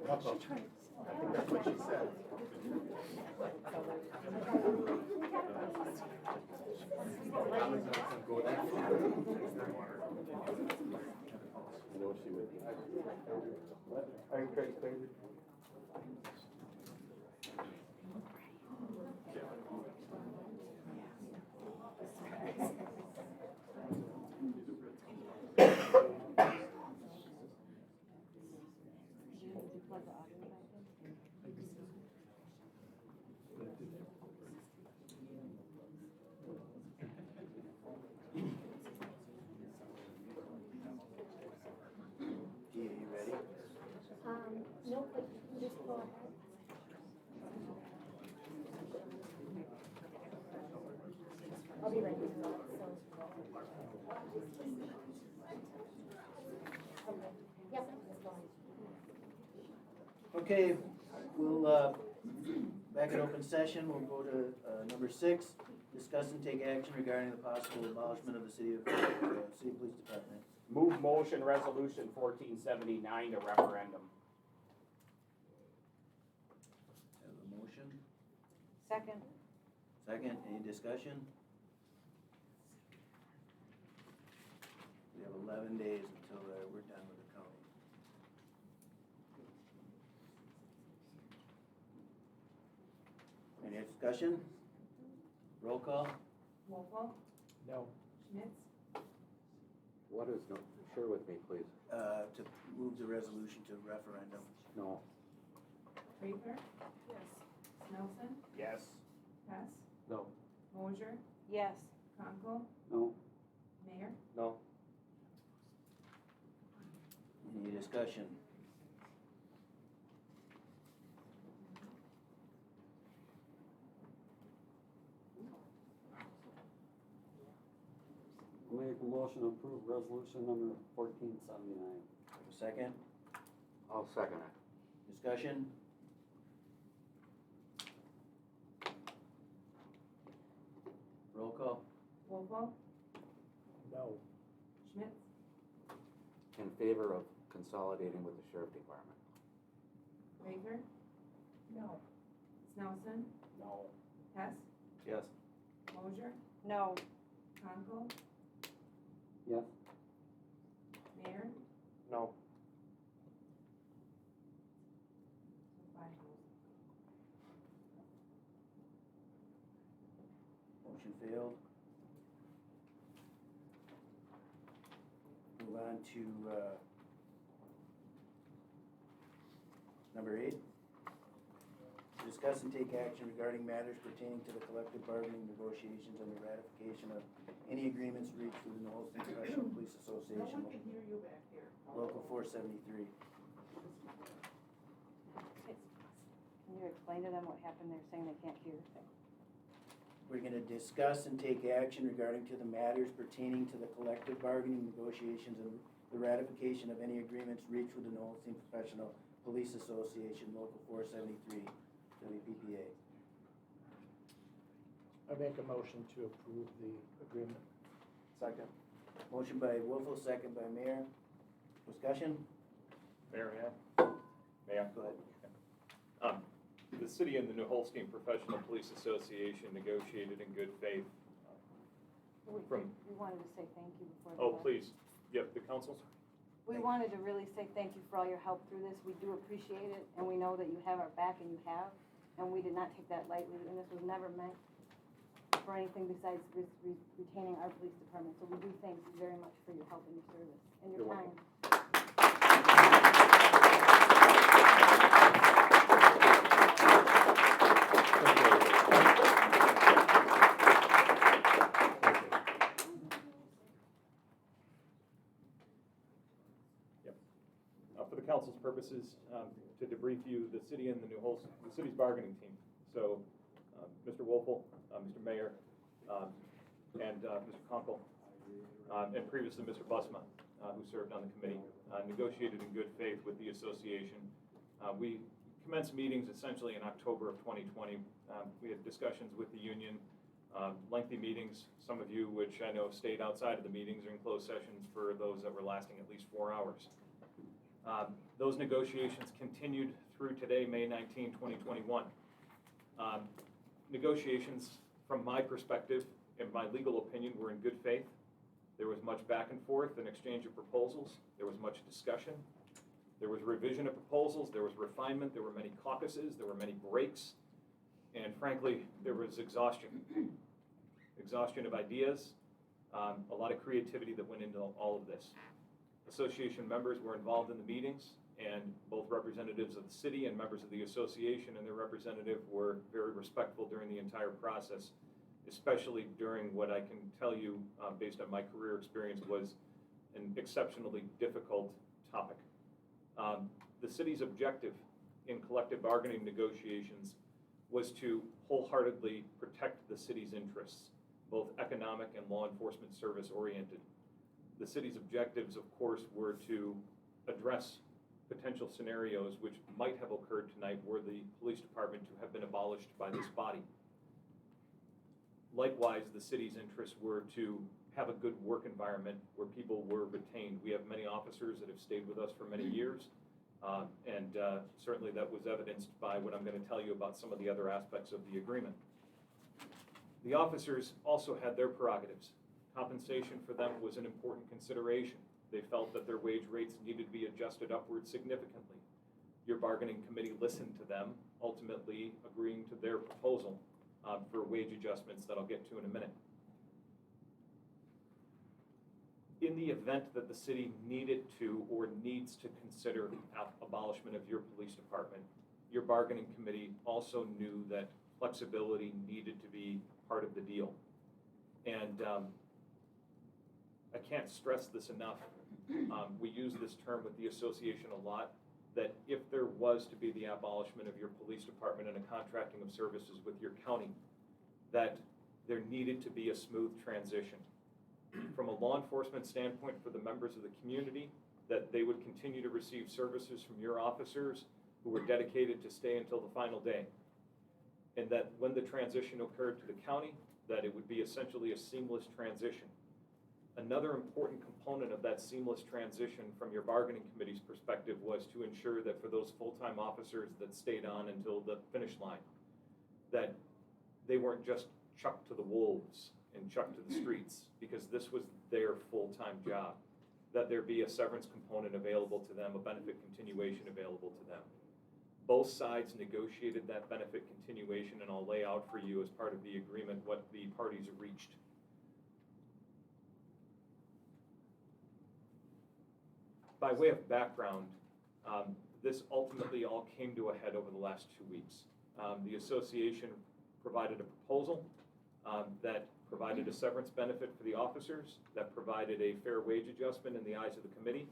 I think that's what she said. Go that far. No, she would. Are you Craig's favorite? Gia, you ready? No, but just go ahead. I'll be ready for that, so. Okay. Yep, that's fine. Okay, we'll, back in open session, we'll go to, number 6, discuss and take action regarding the possible abolishment of the city police department. Move motion resolution 1479 to referendum. Have a motion, Second. second, any discussion? We have 11 days until, we're done with the county. Any discussion? Roll call? Wolfle. No. Schmitz. What is, no, share with me, please. To move the resolution to referendum. No. Raver. Yes. Snelson. Yes. Hess. No. Mosier. Yes. Conkle. No. Mayor. No. Any discussion? Make a motion to approve resolution number 1479. Second, I'll second it. discussion? Roll call? Wolfle. No. Schmitz. In favor of consolidating with the sheriff department. Raver. No. Snelson. No. Hess. Yes. Mosier. No. Conkle. Yes. Mayor. No. Five votes. Motion failed. Move on to, number 8. Discuss and take action regarding matters pertaining to the collective bargaining negotiations and the ratification of any agreements reached with the Holston Professional Police Association, hear you back here. Local 473. Can you explain to them what happened? They're saying they can't hear. We're gonna discuss and take action regarding to the matters pertaining to the collective bargaining negotiations and the ratification of any agreements reached with the Holston Professional Police Association, Local 473, WPPA. I make a motion to approve the agreement. Second. Motion by Wolfle, second by Mayor. Discussion? Mayor, may I? Go ahead. The city and the New Holstein Professional Police Association negotiated in good faith. From- We wanted to say thank you before. Oh, please, yep, the council? We wanted to really say thank you for all your help through this. We do appreciate it, and we know that you have our back, and you have, and we did not take that lightly, and this was never meant for anything besides retaining our police department. So we do thank you very much for your help and your service and your You're time. welcome. For the council's purposes, to debrief you, the city and the city's bargaining team. So, Mr. Wolfle, Mr. Mayor, and Mr. Conkle, and previously Mr. Busma, who served on the committee, negotiated in good faith with the association. We commenced meetings essentially in October of 2020. We had discussions with the union, lengthy meetings, some of you which I know stayed outside of the meetings or in closed sessions for those that were lasting at least 4 hours. Those negotiations continued through today, May 19, 2021. Negotiations, from my perspective and my legal opinion, were in good faith. There was much back and forth and exchange of proposals. There was much discussion. There was revision of proposals. There was refinement. There were many caucuses. There were many breaks. And frankly, there was exhaustion. Exhaustion of ideas, a lot of creativity that went into all of this. Association members were involved in the meetings, and both representatives of the city and members of the association and their representative were very respectful during the entire process, especially during what I can tell you, based on my career experience, was an exceptionally difficult topic. The city's objective in collective bargaining negotiations was to wholeheartedly protect the city's interests, both economic and law enforcement service oriented. The city's objectives, of course, were to address potential scenarios which might have occurred tonight were the police department to have been abolished by this body. Likewise, the city's interests were to have a good work environment where people were retained. We have many officers that have stayed with us for many years, and certainly that was evidenced by what I'm going to tell you about some of the other aspects of the agreement. The officers also had their prerogatives. Compensation for them was an important consideration. They felt that their wage rates needed to be adjusted upward significantly. Your bargaining committee listened to them, ultimately agreeing to their proposal for wage adjustments that I'll get to in a minute. In the event that the city needed to or needs to consider abolishment of your police department, your bargaining committee also knew that flexibility needed to be part of the deal. And I can't stress this enough. We use this term with the association a lot, that if there was to be the abolishment of your police department and a contracting of services with your county, that there needed to be a smooth transition. From a law enforcement standpoint for the members of the community, that they would continue to receive services from your officers who were dedicated to stay until the final day. And that when the transition occurred to the county, that it would be essentially a seamless transition. Another important component of that seamless transition from your bargaining committee's perspective was to ensure that for those full-time officers that stayed on until the finish line, that they weren't just chucked to the wolves and chucked to the streets, because this was their full-time job, that there be a severance component available to them, a benefit continuation available to them. Both sides negotiated that benefit continuation, and I'll lay out for you as part of the agreement what the parties reached. By way of background, this ultimately all came to a head over the last 2 weeks. The association provided a proposal that provided a severance benefit for the officers, that provided a fair wage adjustment in the eyes of the committee,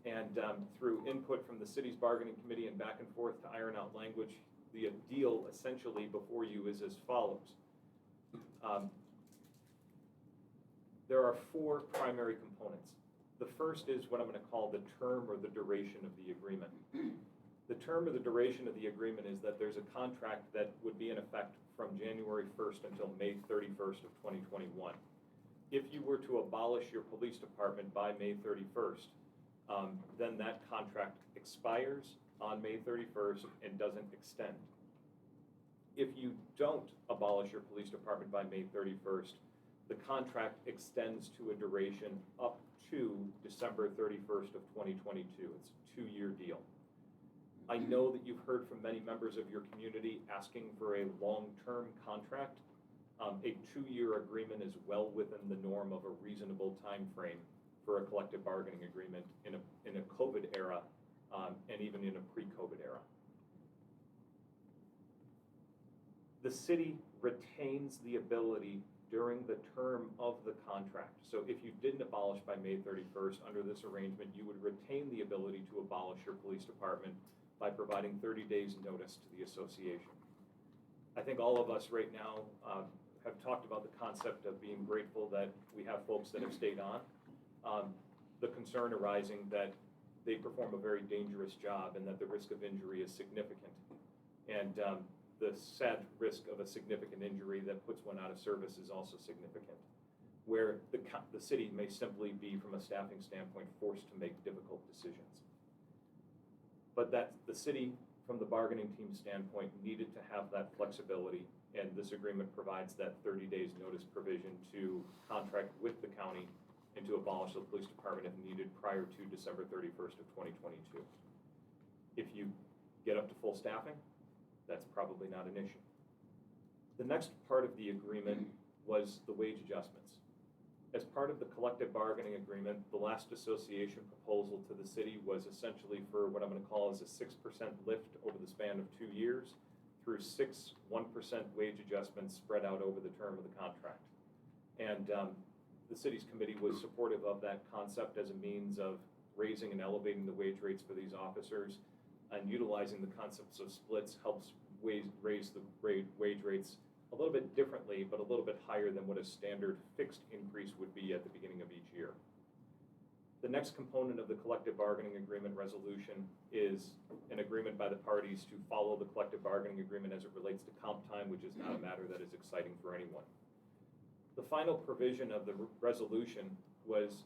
and through input from the city's bargaining committee and back and forth to iron out language, the deal essentially before you is as follows. There are 4 primary components. The first is what I'm going to call the term or the duration of the agreement. The term or the duration of the agreement is that there's a contract that would be in effect from January 1st until May 31st of 2021. If you were to abolish your police department by May 31st, then that contract expires on May 31st and doesn't extend. If you don't abolish your police department by May 31st, the contract extends to a duration up to December 31st of 2022. It's a 2-year deal. I know that you've heard from many members of your community asking for a long-term contract. A 2-year agreement is well within the norm of a reasonable time frame for a collective bargaining agreement in a COVID era, and even in a pre-COVID era. The city retains the ability during the term of the contract. So if you didn't abolish by May 31st under this arrangement, you would retain the ability to abolish your police department by providing 30 days notice to the association. I think all of us right now have talked about the concept of being grateful that we have folks that have stayed on. The concern arising that they perform a very dangerous job and that the risk of injury is significant. And the sad risk of a significant injury that puts one out of service is also significant, where the city may simply be, from a staffing standpoint, forced to make difficult decisions. but that the city, from the bargaining team standpoint, needed to have that flexibility, and this agreement provides that 30 days notice provision to contract with the county and to abolish the police department if needed prior to December 31st of 2022. If you get up to full staffing, that's probably not an issue. The next part of the agreement was the wage adjustments. As part of the collective bargaining agreement, the last association proposal to the city was essentially for what I'm going to call as a 6% lift over the span of 2 years through 6 1% wage adjustments spread out over the term of the contract. And the city's committee was supportive of that concept as a means of raising and elevating the wage rates for these officers, and utilizing the concepts of splits helps raise the wage rates a little bit differently, but a little bit higher than what a standard fixed increase would be at the beginning of each year. The next component of the collective bargaining agreement resolution is an agreement by the parties to follow the collective bargaining agreement as it relates to comp time, which is not a matter that is exciting for anyone. The final provision of the resolution was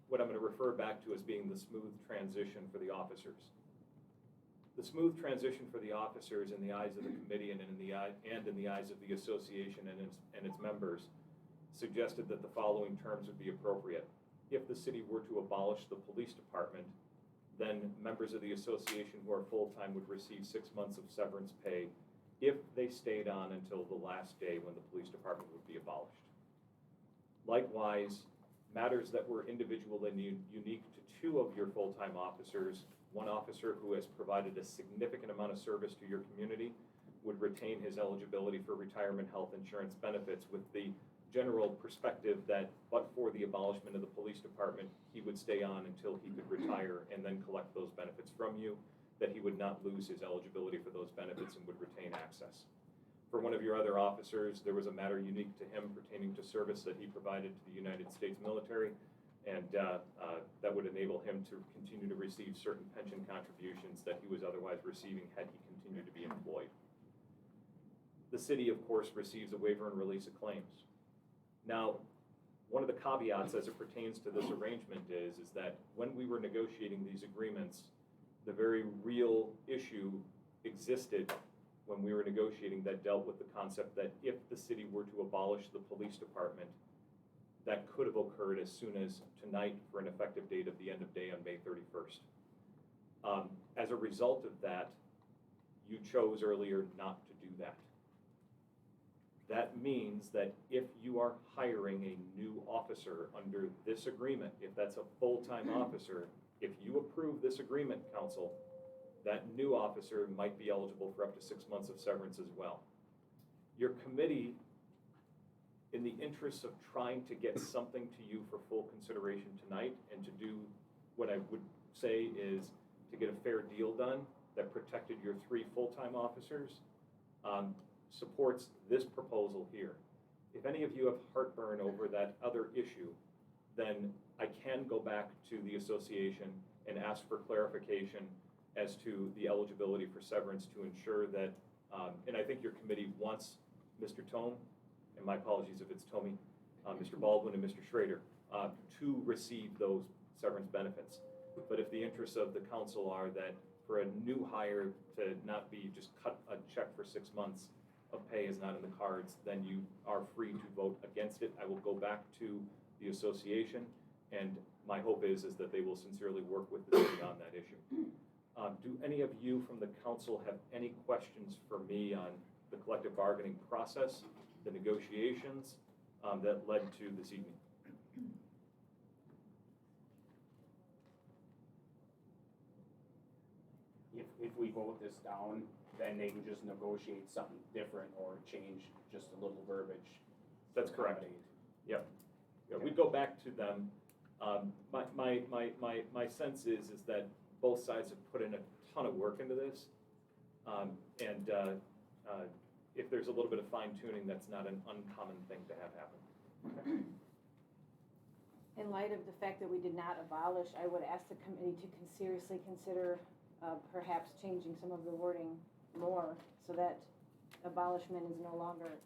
what I'm going to refer back to as being the smooth transition for the officers. The smooth transition for the officers in the eyes of the committee and in the eyes of the association and its members suggested that the following terms would be appropriate. If the city were to abolish the police department, then members of the association who are full-time would receive 6 months of severance pay if they stayed on until the last day when the police department would be abolished. Likewise, matters that were individual and unique to 2 of your full-time officers, one officer who has provided a significant amount of service to your community would retain his eligibility for retirement health insurance benefits, with the general perspective that but for the abolishment of the police department, he would stay on until he could retire and then collect those benefits from you, that he would not lose his eligibility for those benefits and would retain access. For one of your other officers, there was a matter unique to him pertaining to service that he provided to the United States military, and that would enable him to continue to receive certain pension contributions that he was otherwise receiving had he continued to be employed. The city, of course, receives a waiver and release of claims. Now, one of the caveats as it pertains to this arrangement is that when we were negotiating these agreements, the very real issue existed when we were negotiating that dealt with the concept that if the city were to abolish the police department, that could have occurred as soon as tonight for an effective date of the end of day on May 31st. As a result of that, you chose earlier not to do that. That means that if you are hiring a new officer under this agreement, if that's a full-time officer, if you approve this agreement, council, that new officer might be eligible for up to 6 months of severance as well. Your committee, in the interest of trying to get something to you for full consideration tonight and to do what I would say is to get a fair deal done that protected your 3 full-time officers, supports this proposal here. If any of you have heartburn over that other issue, then I can go back to the association and ask for clarification as to the eligibility for severance to ensure that, and I think your committee wants Mr. Tome, and my apologies if it's Tomey, Mr. Baldwin and Mr. Schrader, to receive those severance benefits. But if the interests of the council are that for a new hire to not be just cut a check for 6 months of pay is not in the cards, then you are free to vote against it. I will go back to the association, and my hope is that they will sincerely work with the city on that issue. Do any of you from the council have any questions for me on the collective bargaining process, the negotiations that led to this evening? If we vote this down, then they can just negotiate something different or change just a little verbiage. That's correct. Accommodate. Yep. Yeah, we'd go back to them. My sense is that both sides have put in a ton of work into this. If there's a little bit of fine tuning, that's not an uncommon thing to have happen. In light of the fact that we did not abolish, I would ask the committee to seriously consider perhaps changing some of the wording more so that abolishment is no longer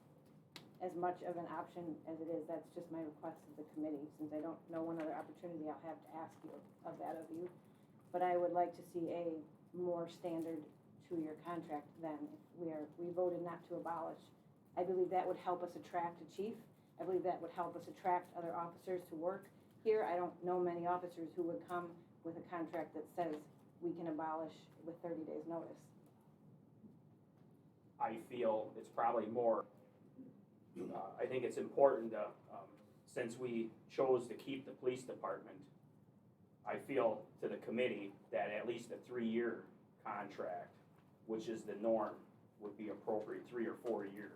as much of an option as it is. That's just my request of the committee, since I don't know one other opportunity I'll have to ask you of that of you. But I would like to see more standard two-year contract than if we voted not to abolish. I believe that would help us attract a chief. I believe that would help us attract other officers to work here. I don't know many officers who would come with a contract that says we can abolish with 30 days notice. I feel it's probably more, I think it's important to, since we chose to keep the police department, I feel to the committee that at least a 3-year contract, which is the norm, would be appropriate, 3 or 4 year.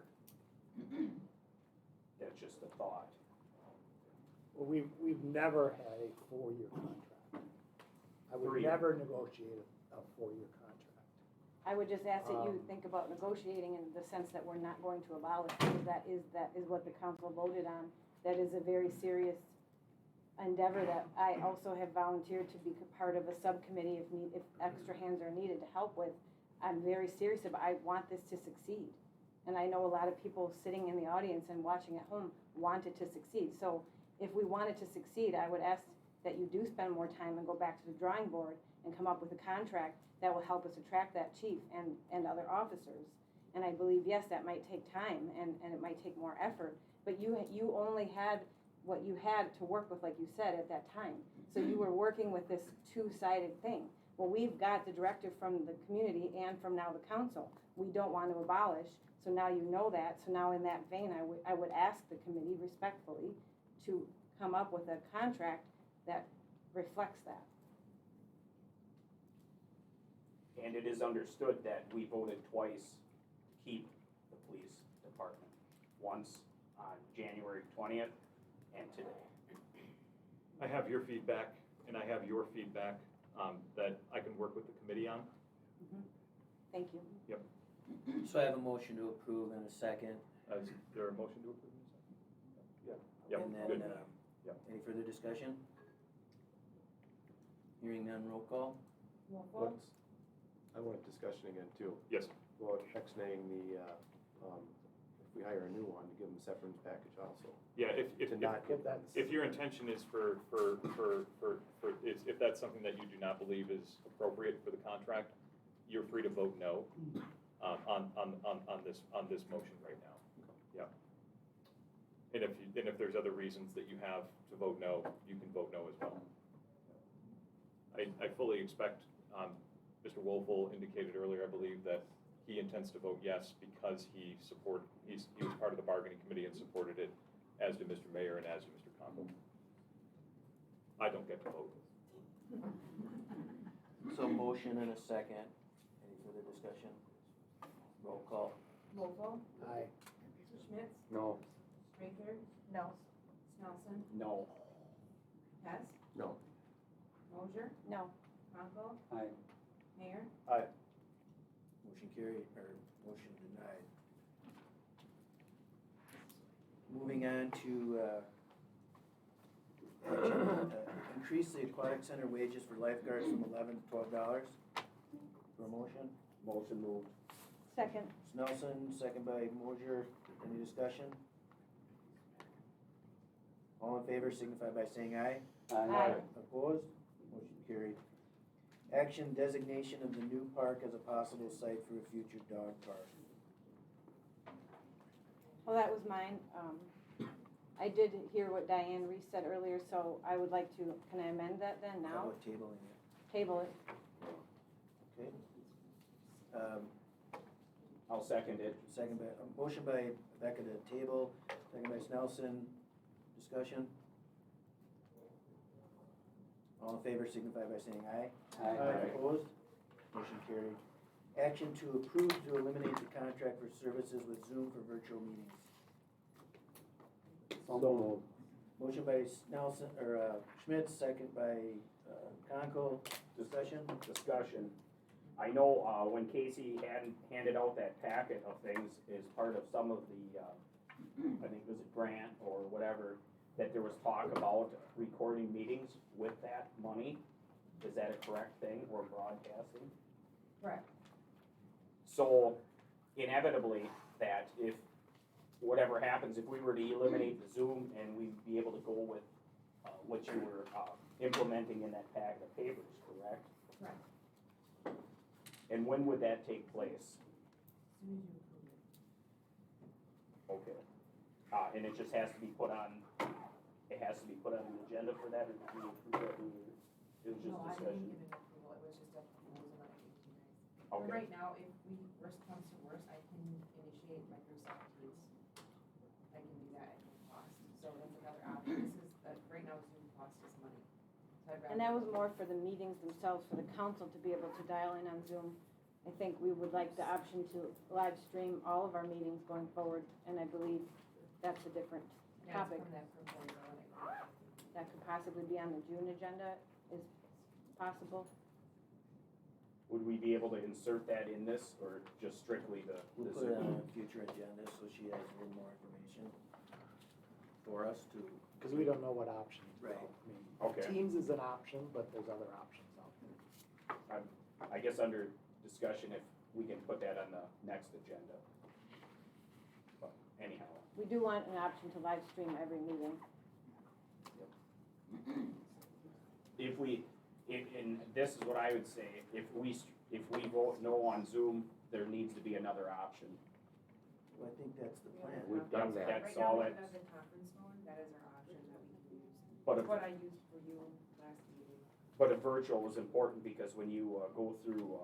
That's just a thought. Well, we've never had a 4-year contract. I would 3. never negotiate a 4-year contract. I would just ask that you think about negotiating in the sense that we're not going to abolish, because that is what the council voted on. That is a very serious endeavor that I also have volunteered to be part of a subcommittee if extra hands are needed to help with. I'm very serious about, I want this to succeed. And I know a lot of people sitting in the audience and watching at home want it to succeed. So if we want it to succeed, I would ask that you do spend more time and go back to the drawing board and come up with a contract that will help us attract that chief and other officers. And I believe, yes, that might take time and it might take more effort, but you only had what you had to work with, like you said, at that time. So you were working with this two-sided thing. Well, we've got the directive from the community and from now the council. We don't want to abolish, so now you know that. So now in that vein, I would ask the committee respectfully to come up with a contract that reflects that. And it is understood that we voted twice to keep the police department. Once on January 20th and today. I have your feedback, and I have your feedback that I can work with the committee on. Thank you. Yep. So I have a motion to approve and a second. Is there a motion to approve? Yep, And then, good. Yep. any further discussion? Hearing none, roll call. Let's, I want a discussion again too. Yes. Well, ex-naying the, if we hire a new one, to give them a severance package also. Yeah, To not If that's, if your intention is if that's something that you do not believe is appropriate for the contract, you're free to vote no on this motion right now. Yeah. And if there's other reasons that you have to vote no, you can vote no as well. I fully expect, Mr. Wolfel indicated earlier, I believe, that he intends to vote yes because he was part of the bargaining committee and supported it, as did Mr. Mayor and as did Mr. Conkle. I don't get to vote. So motion and a second. Any further discussion? Roll call. Wolfel, aye. Schmitz, No. Rinker, No. Snelson, No. Hess, No. Mosier, No. Conkle, Aye. Mayor, Motion carried, or motion denied. Moving on to, increase the aquatic center wages for lifeguards from $11 to $12. For a motion? Motion moved. Second. Snelson, second by Mosier. Any discussion? All in favor signify by saying aye. Aye. Opposed? Motion carried. Action designation of the new park as a possible site for a future dog park. Well, that was mine. I did hear what Diane Reese said earlier, so I would like to, can I amend that then How now? about tabling it? Table it. Okay. I'll second it. Second by, motion by Becca to table, second by Snelson. Discussion? All in favor signify by saying aye. Aye. Opposed? Motion carried. Action to approve to eliminate the contract for services with Zoom for virtual meetings. Motion by Snelson, or Schmitz, second by Conkle. Discussion? Discussion. I know, when Casey handed out that packet of things as part of some of the, I think it was a grant or whatever, that there was talk about recording meetings with that money. Is that a correct thing, or broadcasting? correct. So inevitably, that if whatever happens, if we were to eliminate the Zoom and we'd be able to go with what you were implementing in that packet of papers, correct? Correct. And when would that take place? As soon as you approve it. Okay. And it just has to be put on, it has to be put on the agenda for that, or do we approve that, or it was just No, I discussion? didn't give an approval, it was just a proposal that I gave to you guys. But Okay, right now, if worst comes to worst, I can initiate Microsoft Teams. I can do that at no cost, so that's another option. This is, right now Zoom costs us money. So I'd And that rather- was more for the meetings themselves, for the council to be able to dial in on Zoom. I think we would like the option to live stream all of our meetings going forward, and I believe that's a different Yeah, it's topic. from that proposal, and I That could possibly be on the June agenda, is possible. would we be able to insert that in this, or just strictly the We'll put Zoom? it on a future agenda so she has a little more information for us to, Because we don't know what options. Right. I mean, Okay. Teams is an option, but there's other options out there. I guess under discussion, if we can put that on the next agenda. But anyhow, We do want an option to live stream every meeting. and this is what I would say, if we vote no on Zoom, there needs to be another option. well, I think that's the plan. We've done that. That's Right now, all we it's, have the conference phone, that is our option that we can use. but That's a, what I used for you last meeting. but a virtual is important, because when you go through,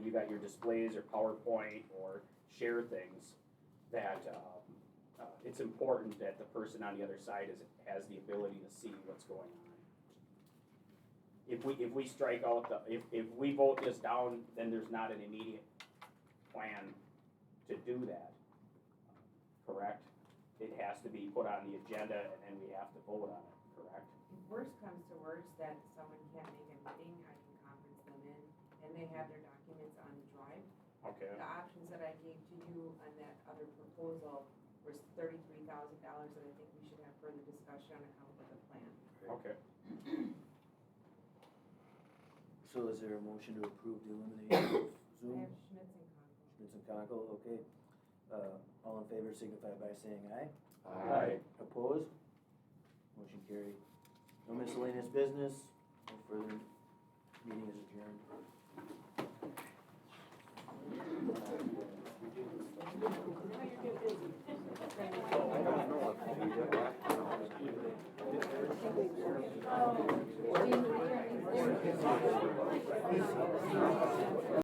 you got your displays or PowerPoint or share things, that, it's important that the person on the other side has the ability to see what's going on. If we strike out if we vote this down, then there's not an immediate plan to do that, correct? It has to be put on the agenda, and then we have to vote on it, correct? If worst comes to worst, that someone can't make a meeting, I can conference them in, and they have their documents on the drive. Okay. The options that I gave to you on that other proposal was $33,000, and I think we should have further discussion on how with a plan. Okay. So is there a motion to approve the elimination of I Zoom? have Schmitz and Conkle. Schmitz and Conkle, okay. All in favor signify by saying aye. Aye. Opposed? Motion carried. No miscellaneous business, no further, meeting is adjourned. I don't know if we did that. Jean,